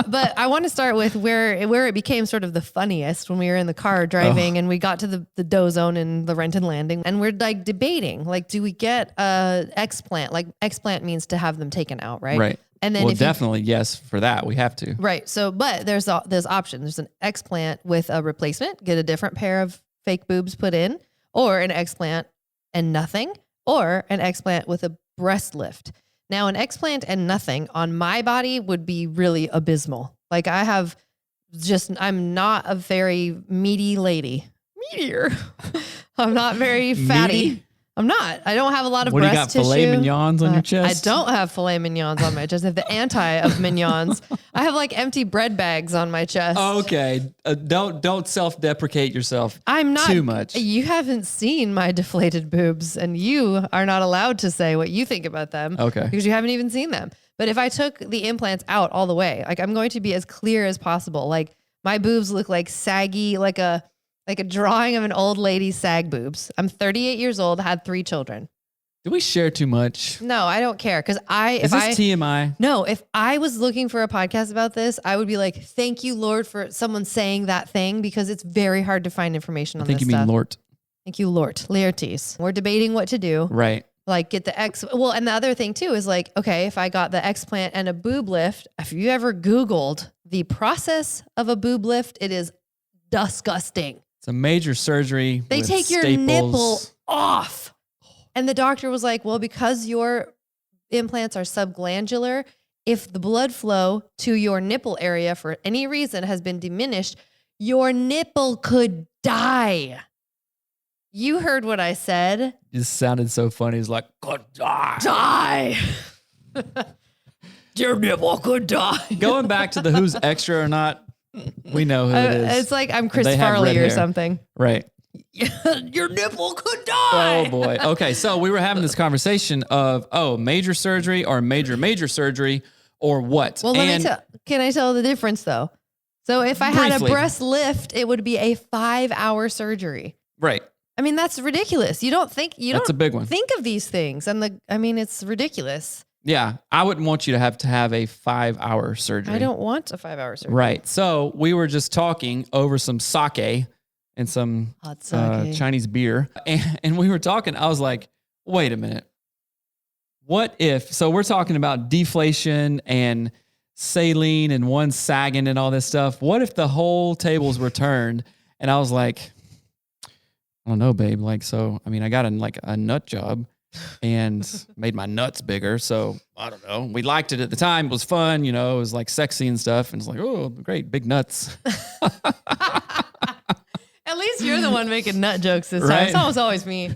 But I want to start with where it became sort of the funniest when we were in the car driving and we got to the dough zone in the Renton Landing, and we're like debating, like, do we get a explant? Like, explant means to have them taken out, right? Right. And then definitely yes for that. We have to. Right. So, but there's options. There's an explant with a replacement, get a different pair of fake boobs put in, or an explant and nothing, or an explant with a breast lift. Now, an explant and nothing on my body would be really abysmal. Like I'm not a very meaty lady. Meatier. I'm not very fatty. Meaty? I'm not. I don't have a lot of What breast do you got, tissue. filet mignons on your chest? I don't have filet mignons on my chest. I have the anti of mignons. I have like empty bread bags on my chest. Okay. Don't self-deprecate yourself I'm not too much. You haven't seen my deflated boobs, and you are not allowed to say what you think about them. Okay. Because you haven't even seen them. But if I took the implants out all the way, like I'm going to be as clear as possible. Like my boobs look like saggy, like a drawing of an old lady's sag boobs. I'm 38 years old, had 3 children. Do we share too much? No, I don't care. Because Is this TMI? No, if I was looking for a podcast about this, I would be like, thank you, Lord, for someone saying that thing, because it's very hard to find information on this stuff. I think you mean Lort. Thank you, Lord. Laertes. We're debating what to do. Right. Like get the and the other thing too is like, okay, if I got the explant and a boob lift, if you ever Googled the process of a boob lift, it is disgusting. It's a major surgery. They with take your staples. nipple off. And the doctor was like, well, because your implants are subglandular, if the blood flow to your nipple area for any reason has been diminished, your nipple could die. You heard what I said. It sounded so funny. It's like, could die. Die. Your nipple could die. Going back to the who's extra or not, we know who it is. It's like I'm Chris They have Farley red or hair. something. Right. Your nipple could die. Oh boy. Okay. So we were having this conversation of, major surgery or major surgery or what? Well, can I tell the difference though? So if I had a breast lift, it would be a 5-hour surgery. Right. I mean, that's ridiculous. That's a big one. Think of these things. And it's ridiculous. Yeah. I wouldn't want you to have a 5-hour surgery. I don't want a 5-hour surgery. Right. So we were just talking over some sake and some hot sake. Chinese beer. And we were talking, I was like, wait a minute. What if, so we're talking about deflation and saline and one sagging and all this stuff. What if the whole tables were turned? And I was like, I don't know, babe. Like, so, I mean, I got a nut job and made my nuts bigger. So I don't know. We liked it at the time. It was fun. You know, it was like sexy and stuff. And it's like, oh, great. Big nuts. At least you're the one making nut jokes this time. It's always me.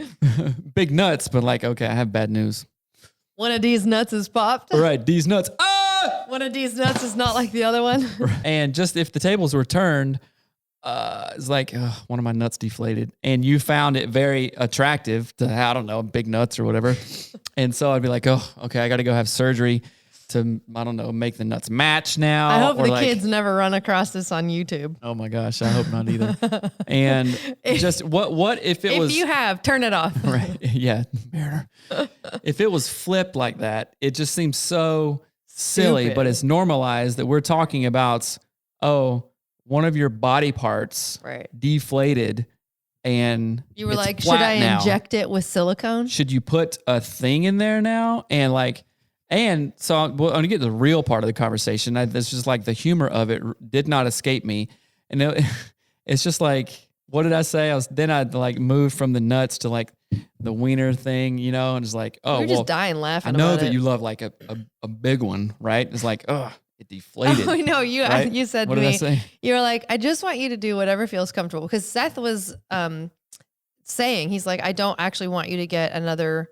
Big nuts, but like, okay, I have bad news. One of these nuts is popped. Right. These nuts. One of these nuts is not like the other one. And just if the tables were turned, it's like one of my nuts deflated, and you found it very attractive to, I don't know, big nuts or whatever. And so I'd be like, oh, okay, I got to go have surgery to, I don't know, make the nuts match now. I hope the kids never run across this on YouTube. Oh my gosh, I hope not either. And just what if it was... If you have, turn it off. Right, yeah, Mariner. If it was flipped like that, it just seems so silly, stupid. But it's normalized that we're talking about, one of your body parts deflated, and you were it's like, should flat I now. inject it with silicone? Should you put a thing in there now? And so I'm going to get to the real part of the conversation. This just like the humor of it did not escape me. And it's just like, what did I say? I'd like moved from the nuts to like the wiener thing, you know, and it's like, You're just dying laughing. I know about that it. you love like a big one, right? It's like, it deflated. Oh, no, right? You said what to me, did I say? You were like, I just want you to do whatever feels comfortable. Because Seth was saying, he's like, I don't actually want you to get another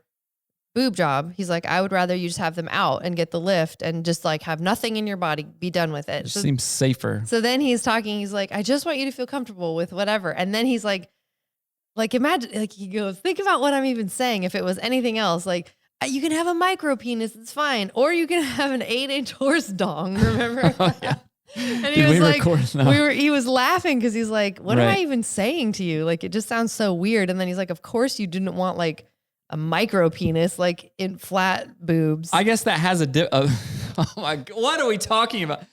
boob job. He's like, I would rather you just have them out and get the lift and just like have nothing in your body, be done with it. It seems safer. So then he's like, I just want you to feel comfortable with whatever. And then he's like imagine, like he goes, think about what I'm even saying. If it was anything else, like you can have a micro penis, it's fine. Or you can have an 8-inch horse dong, remember? Yeah. And he was like, no. he was laughing because he's like, what am I even saying to you? Like, it just sounds so weird. And then he's like, of course you didn't want like a micro penis, like in flat boobs. I guess that has oh my, what are we talking about?